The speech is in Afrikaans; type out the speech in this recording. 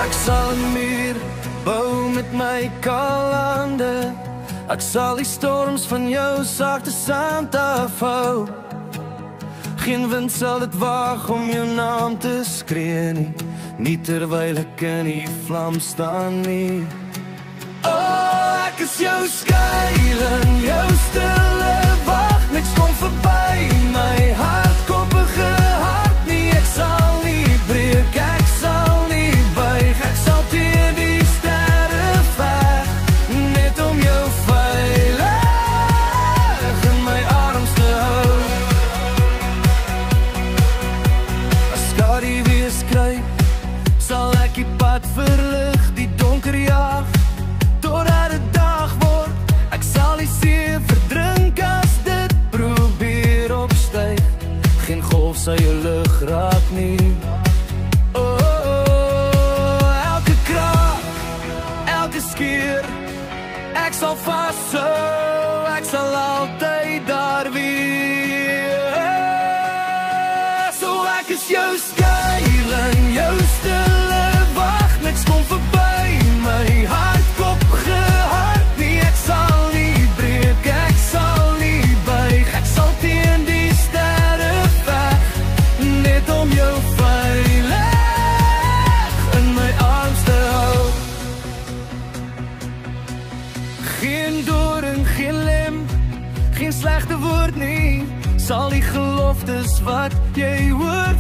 Ek sal 'n muur bou met my kalande. Ek sal die storms van jou sagte sand afhou. Geen wind sal dit waag om jou naam te skree nie, nie terwyl ek in die vlam staan nie. Oh, ek is jou skuilings, jou stille wag. Niks kom verby my hardkoppige hart nie. Ek sal nie breek, ek sal nie buig. Ek sal teen die sterre veg, net om jou veilig in my arms te hou. As skadu wees kry, sal ek die pad verlig, die donker jaag totdat dit dag word. Ek sal die see verdrink as dit probeer opstyg. Geen golf sal jou lug raak nie. Elke kraak, elke skeer, ek sal vashou, ek sal altyd daar wees. So ek is jou skuilings, jou stille wag. Niks kom verby my hardkoppige hart nie. Ek sal nie breek, ek sal nie buig. Ek sal teen die sterre veg, net om jou veilig in my arms te hou. Geen doring, geen lem, geen slegte woord nie, sal die geloftes wat jy hoor